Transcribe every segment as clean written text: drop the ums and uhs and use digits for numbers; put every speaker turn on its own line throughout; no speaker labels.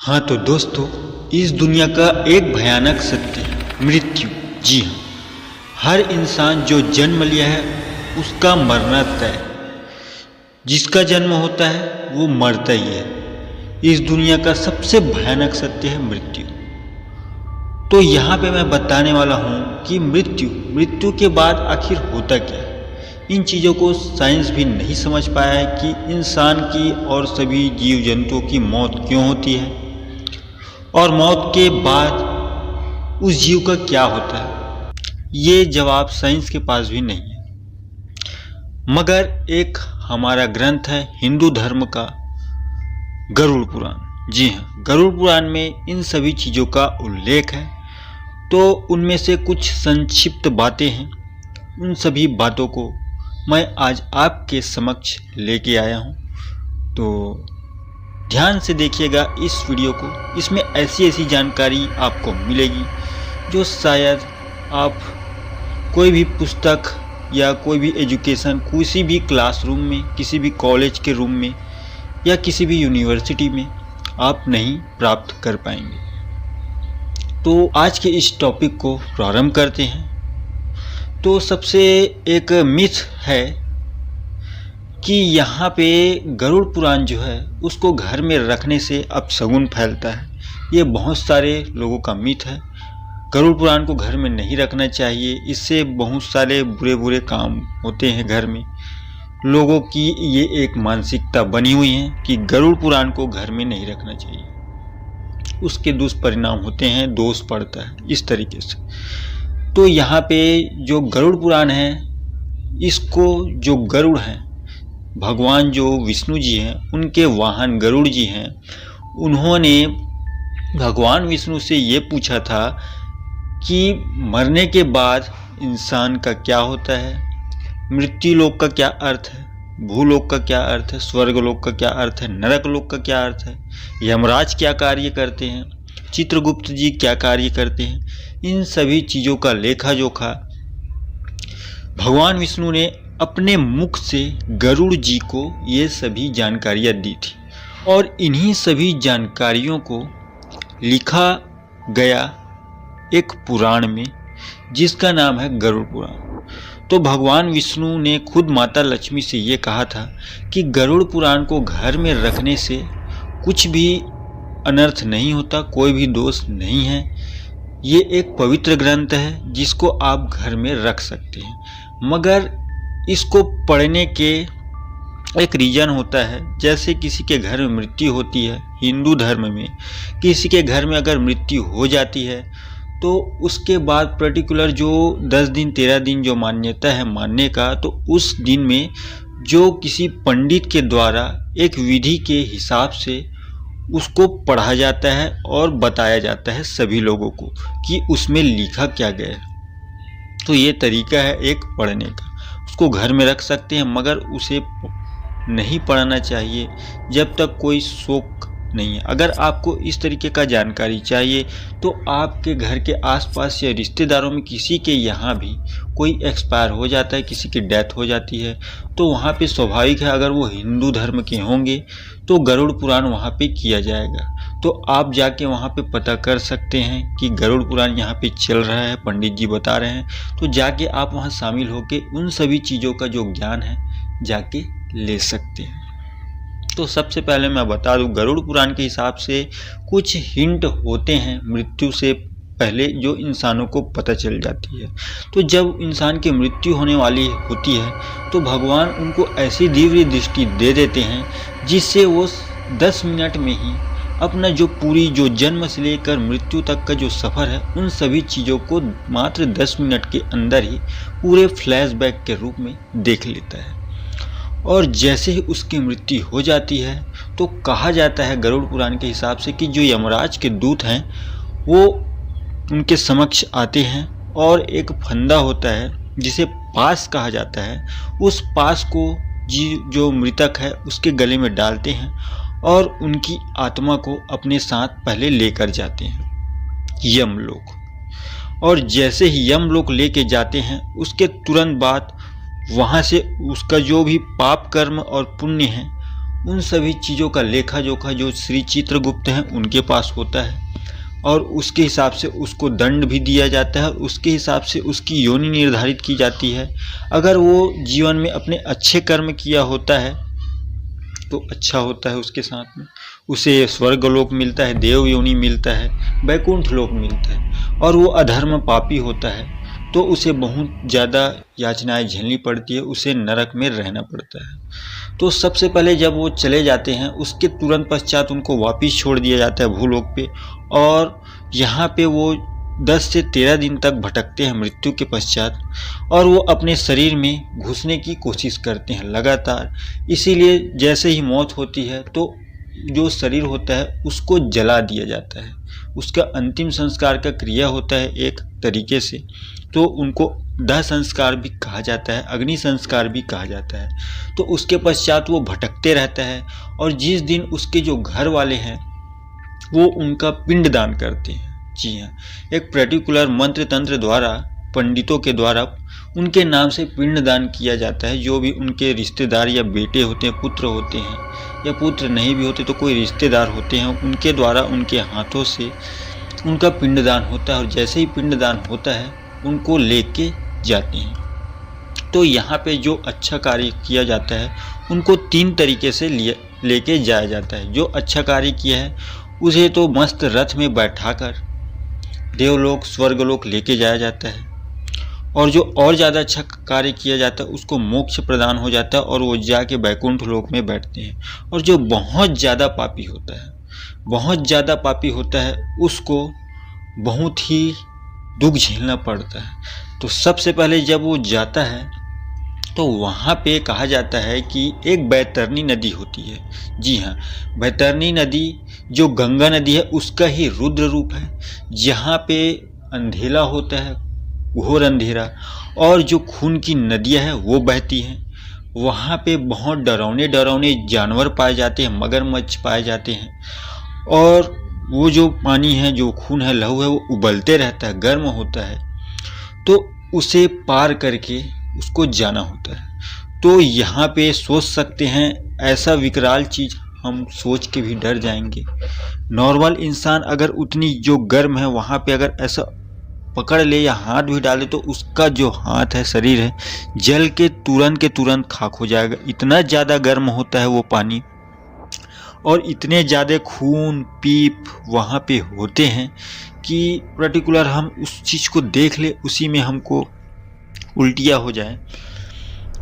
हाँ तो दोस्तों, इस दुनिया का एक भयानक सत्य है मृत्यु। जी हाँ, हर इंसान जो जन्म लिया है उसका मरना तय। जिसका जन्म होता है वो मरता ही है। इस दुनिया का सबसे भयानक सत्य है मृत्यु। तो यहाँ पे मैं बताने वाला हूँ कि मृत्यु के बाद आखिर होता क्या है। इन चीज़ों को साइंस भी नहीं समझ पाया है कि इंसान की और सभी जीव जंतुओं की मौत क्यों होती है और मौत के बाद उस जीव का क्या होता है। ये जवाब साइंस के पास भी नहीं है, मगर एक हमारा ग्रंथ है हिंदू धर्म का गरुड़ पुराण। जी हाँ, गरुड़ पुराण में इन सभी चीज़ों का उल्लेख है। तो उनमें से कुछ संक्षिप्त बातें हैं। उन सभी बातों को मैं आज आपके समक्ष लेके आया हूँ। तो ध्यान से देखिएगा इस वीडियो को। इसमें ऐसी ऐसी जानकारी आपको मिलेगी जो शायद आप कोई भी पुस्तक या कोई भी एजुकेशन किसी भी क्लासरूम में, किसी भी कॉलेज के रूम में या किसी भी यूनिवर्सिटी में आप नहीं प्राप्त कर पाएंगे। तो आज के इस टॉपिक को प्रारंभ करते हैं। तो सबसे एक मिथ है कि यहाँ पे गरुड़ पुराण जो है उसको घर में रखने से अपशगुन फैलता है। ये बहुत सारे लोगों का मिथ है। गरुड़ पुराण को घर में नहीं रखना चाहिए, इससे बहुत सारे बुरे बुरे काम होते हैं घर में। लोगों की ये एक मानसिकता बनी हुई है कि गरुड़ पुराण को घर में नहीं रखना चाहिए, उसके दुष्परिणाम होते हैं, दोष पड़ता है, इस तरीके से। तो यहाँ पे जो गरुड़ पुराण है, इसको जो गरुड़ हैं, भगवान जो विष्णु जी हैं, उनके वाहन गरुड़ जी हैं। उन्होंने भगवान विष्णु से ये पूछा था कि मरने के बाद इंसान का क्या होता है, मृत्यु लोक का क्या अर्थ है, भूलोक का क्या अर्थ है, स्वर्गलोक का क्या अर्थ है, नरक लोक का क्या अर्थ है, यमराज क्या कार्य करते हैं, चित्रगुप्त जी क्या कार्य करते हैं। इन सभी चीज़ों का लेखा जोखा भगवान विष्णु ने अपने मुख से गरुड़ जी को ये सभी जानकारियाँ दी थी और इन्हीं सभी जानकारियों को लिखा गया एक पुराण में जिसका नाम है गरुड़ पुराण। तो भगवान विष्णु ने खुद माता लक्ष्मी से ये कहा था कि गरुड़ पुराण को घर में रखने से कुछ भी अनर्थ नहीं होता, कोई भी दोष नहीं है। ये एक पवित्र ग्रंथ है जिसको आप घर में रख सकते हैं, मगर इसको पढ़ने के एक रीज़न होता है। जैसे किसी के घर में मृत्यु होती है, हिंदू धर्म में किसी के घर में अगर मृत्यु हो जाती है तो उसके बाद पर्टिकुलर जो 10 दिन 13 दिन जो मान्यता है मानने का, तो उस दिन में जो किसी पंडित के द्वारा एक विधि के हिसाब से उसको पढ़ा जाता है और बताया जाता है सभी लोगों को कि उसमें लिखा क्या गया है। तो ये तरीका है एक पढ़ने का। उसको घर में रख सकते हैं, मगर उसे नहीं पढ़ना चाहिए जब तक कोई शोक नहीं है। अगर आपको इस तरीके का जानकारी चाहिए तो आपके घर के आसपास या रिश्तेदारों में किसी के यहाँ भी कोई एक्सपायर हो जाता है, किसी की डेथ हो जाती है, तो वहाँ पे स्वाभाविक है अगर वो हिंदू धर्म के होंगे तो गरुड़ पुराण वहाँ पे किया जाएगा। तो आप जाके वहाँ पे पता कर सकते हैं कि गरुड़ पुराण यहाँ पे चल रहा है, पंडित जी बता रहे हैं। तो जाके आप वहाँ शामिल होके उन सभी चीज़ों का जो ज्ञान है जाके ले सकते हैं। तो सबसे पहले मैं बता दूं, गरुड़ पुराण के हिसाब से कुछ हिंट होते हैं मृत्यु से पहले जो इंसानों को पता चल जाती है। तो जब इंसान की मृत्यु होने वाली होती है तो भगवान उनको ऐसी दिव्य दृष्टि दे देते हैं जिससे वो 10 मिनट में ही अपना जो पूरी जो जन्म से लेकर मृत्यु तक का जो सफ़र है उन सभी चीज़ों को मात्र 10 मिनट के अंदर ही पूरे फ्लैशबैक के रूप में देख लेता है। और जैसे ही उसकी मृत्यु हो जाती है तो कहा जाता है गरुड़ पुराण के हिसाब से कि जो यमराज के दूत हैं वो उनके समक्ष आते हैं और एक फंदा होता है जिसे पास कहा जाता है, उस पास को जो मृतक है उसके गले में डालते हैं और उनकी आत्मा को अपने साथ पहले लेकर जाते हैं यमलोक। और जैसे ही यमलोक लेके जाते हैं उसके तुरंत बाद वहाँ से उसका जो भी पाप कर्म और पुण्य है उन सभी चीज़ों का लेखा जोखा जो श्री चित्रगुप्त हैं उनके पास होता है, और उसके हिसाब से उसको दंड भी दिया जाता है और उसके हिसाब से उसकी योनि निर्धारित की जाती है। अगर वो जीवन में अपने अच्छे कर्म किया होता है तो अच्छा होता है, उसके साथ में उसे स्वर्गलोक मिलता है, देव योनि मिलता है, वैकुंठ लोक मिलता है। और वो अधर्म पापी होता है तो उसे बहुत ज़्यादा याचनाएं झेलनी पड़ती है, उसे नरक में रहना पड़ता है। तो सबसे पहले जब वो चले जाते हैं उसके तुरंत पश्चात उनको वापिस छोड़ दिया जाता है भूलोक पे, और यहाँ पे वो 10 से 13 दिन तक भटकते हैं मृत्यु के पश्चात, और वो अपने शरीर में घुसने की कोशिश करते हैं लगातार। इसीलिए जैसे ही मौत होती है तो जो शरीर होता है उसको जला दिया जाता है, उसका अंतिम संस्कार का क्रिया होता है एक तरीके से। तो उनको दाह संस्कार भी कहा जाता है, अग्नि संस्कार भी कहा जाता है। तो उसके पश्चात वो भटकते रहता है, और जिस दिन उसके जो घर वाले हैं वो उनका पिंड दान करते हैं। जी हाँ, एक पर्टिकुलर मंत्र तंत्र द्वारा, पंडितों के द्वारा उनके नाम से पिंड दान किया जाता है। जो भी उनके रिश्तेदार या बेटे होते हैं, पुत्र होते हैं, या पुत्र नहीं भी होते तो कोई रिश्तेदार होते हैं, उनके द्वारा उनके हाथों से उनका पिंडदान होता है। और जैसे ही पिंडदान होता है उनको लेके जाते हैं। तो यहाँ पे जो अच्छा कार्य किया जाता है उनको 3 तरीके से लेके जाया जाता है। जो अच्छा कार्य किया है उसे तो मस्त रथ में बैठाकर देवलोक स्वर्गलोक लेके जाया जाता है, और जो और ज़्यादा अच्छा कार्य किया जाता है उसको मोक्ष प्रदान हो जाता है और वो जाके वैकुंठ लोक में बैठते हैं। और जो बहुत ज़्यादा पापी होता है, बहुत ज़्यादा पापी होता है, उसको बहुत ही दुख झेलना पड़ता है। तो सबसे पहले जब वो जाता है तो वहाँ पे कहा जाता है कि एक बैतरनी नदी होती है। जी हाँ, बैतरनी नदी जो गंगा नदी है उसका ही रुद्र रूप है, जहाँ पे अंधेरा होता है, घोर अंधेरा, और जो खून की नदियाँ हैं वो बहती हैं। वहाँ पे बहुत डरावने डरावने जानवर पाए जाते हैं, मगरमच्छ पाए जाते हैं, और वो जो पानी है, जो खून है, लहू है, वो उबलते रहता है, गर्म होता है। तो उसे पार करके उसको जाना होता है। तो यहाँ पे सोच सकते हैं, ऐसा विकराल चीज़ हम सोच के भी डर जाएंगे। नॉर्मल इंसान अगर उतनी जो गर्म है वहाँ पे अगर ऐसा पकड़ ले या हाथ भी डाले तो उसका जो हाथ है, शरीर है, जल के तुरंत खाक हो जाएगा। इतना ज़्यादा गर्म होता है वो पानी, और इतने ज़्यादा खून पीप वहाँ पे होते हैं कि पर्टिकुलर हम उस चीज़ को देख ले उसी में हमको उल्टियाँ हो जाए।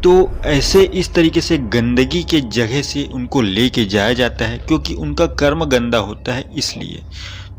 तो ऐसे इस तरीके से गंदगी के जगह से उनको लेके जाया जाता है, क्योंकि उनका कर्म गंदा होता है इसलिए।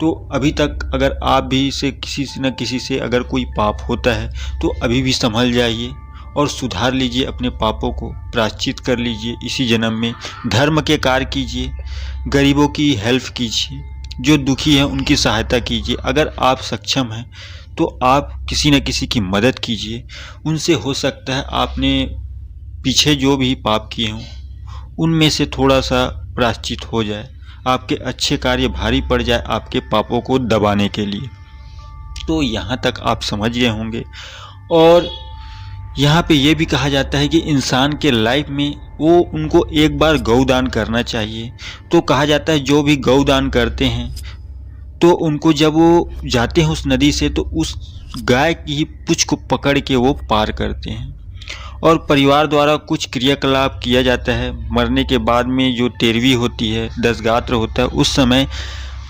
तो अभी तक अगर आप भी से किसी से न किसी से अगर कोई पाप होता है तो अभी भी संभल जाइए और सुधार लीजिए अपने पापों को, प्रायश्चित कर लीजिए इसी जन्म में, धर्म के कार्य कीजिए, गरीबों की हेल्प कीजिए, जो दुखी हैं उनकी सहायता कीजिए। अगर आप सक्षम हैं तो आप किसी न किसी की मदद कीजिए। उनसे हो सकता है आपने पीछे जो भी पाप किए हों उनमें से थोड़ा सा प्रायश्चित हो जाए, आपके अच्छे कार्य भारी पड़ जाए आपके पापों को दबाने के लिए। तो यहाँ तक आप समझ गए होंगे। और यहाँ पे ये भी कहा जाता है कि इंसान के लाइफ में वो उनको एक बार गौदान करना चाहिए। तो कहा जाता है जो भी गौदान करते हैं तो उनको जब वो जाते हैं उस नदी से तो उस गाय की ही पूंछ को पकड़ के वो पार करते हैं। और परिवार द्वारा कुछ क्रियाकलाप किया जाता है। मरने के बाद में जो तेरवी होती है, दशगात्र होता है, उस समय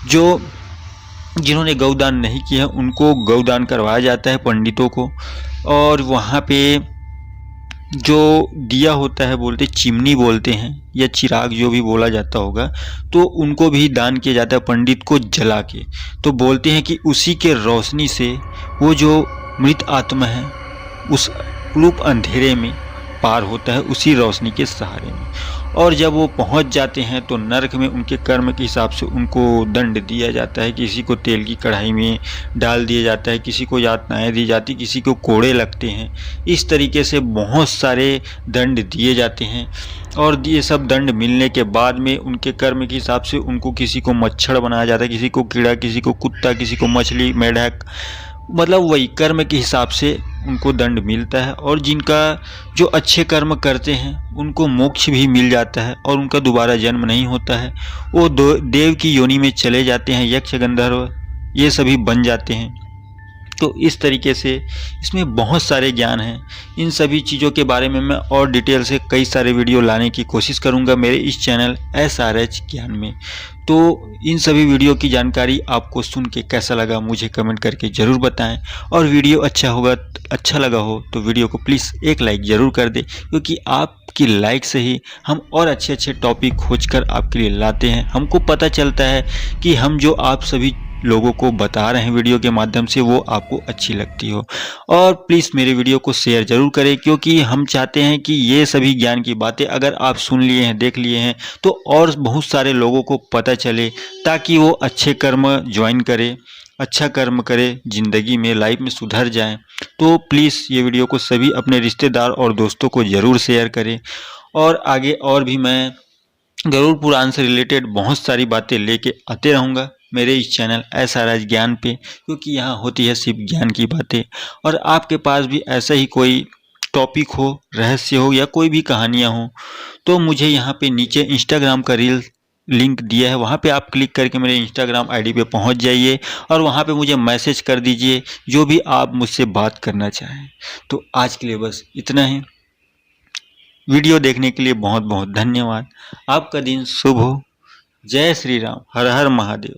जो जिन्होंने गौदान नहीं किया है उनको गौदान करवाया जाता है पंडितों को। और वहाँ पे जो दिया होता है, बोलते चिमनी बोलते हैं या चिराग जो भी बोला जाता होगा, तो उनको भी दान किया जाता है पंडित को जला के। तो बोलते हैं कि उसी के रोशनी से वो जो मृत आत्मा है उस रूप अंधेरे में पार होता है, उसी रोशनी के सहारे में। और जब वो पहुंच जाते हैं तो नरक में उनके कर्म के हिसाब से उनको दंड दिया जाता है। किसी को तेल की कढ़ाई में डाल दिया जाता है, किसी को यातनाएं दी जाती, किसी को कोड़े लगते हैं। इस तरीके से बहुत सारे दंड दिए जाते हैं। और ये सब दंड मिलने के बाद में उनके कर्म के हिसाब से उनको किसी को मच्छर बनाया जाता है, किसी को कीड़ा, किसी को कुत्ता, किसी को मछली, मेढक, मतलब वही कर्म के हिसाब से उनको दंड मिलता है, और जिनका जो अच्छे कर्म करते हैं उनको मोक्ष भी मिल जाता है और उनका दोबारा जन्म नहीं होता है। वो देव की योनि में चले जाते हैं, यक्ष गंधर्व ये सभी बन जाते हैं। तो इस तरीके से इसमें बहुत सारे ज्ञान हैं। इन सभी चीज़ों के बारे में मैं और डिटेल से कई सारे वीडियो लाने की कोशिश करूंगा मेरे इस चैनल SRH ज्ञान में। तो इन सभी वीडियो की जानकारी आपको सुन के कैसा लगा मुझे कमेंट करके ज़रूर बताएं, और वीडियो अच्छा लगा हो तो वीडियो को प्लीज़ एक लाइक ज़रूर कर दें, क्योंकि आपकी लाइक से ही हम और अच्छे अच्छे टॉपिक खोजकर आपके लिए लाते हैं। हमको पता चलता है कि हम जो आप सभी लोगों को बता रहे हैं वीडियो के माध्यम से वो आपको अच्छी लगती हो। और प्लीज़ मेरे वीडियो को शेयर ज़रूर करें, क्योंकि हम चाहते हैं कि ये सभी ज्ञान की बातें अगर आप सुन लिए हैं, देख लिए हैं, तो और बहुत सारे लोगों को पता चले, ताकि वो अच्छे कर्म ज्वाइन करें, अच्छा कर्म करें, ज़िंदगी में लाइफ में सुधर जाएं। तो प्लीज़ ये वीडियो को सभी अपने रिश्तेदार और दोस्तों को ज़रूर शेयर करें। और आगे और भी मैं गरुड़ पुराण से रिलेटेड बहुत सारी बातें लेके आते रहूँगा मेरे इस चैनल SRH ज्ञान पे, क्योंकि यहाँ होती है सिर्फ ज्ञान की बातें। और आपके पास भी ऐसा ही कोई टॉपिक हो, रहस्य हो, या कोई भी कहानियाँ हो, तो मुझे यहाँ पे नीचे इंस्टाग्राम का रील लिंक दिया है, वहाँ पे आप क्लिक करके मेरे इंस्टाग्राम ID पे पहुँच जाइए और वहाँ पे मुझे मैसेज कर दीजिए जो भी आप मुझसे बात करना चाहें। तो आज के लिए बस इतना ही। वीडियो देखने के लिए बहुत बहुत धन्यवाद। आपका दिन शुभ हो। जय श्री राम। हर हर महादेव।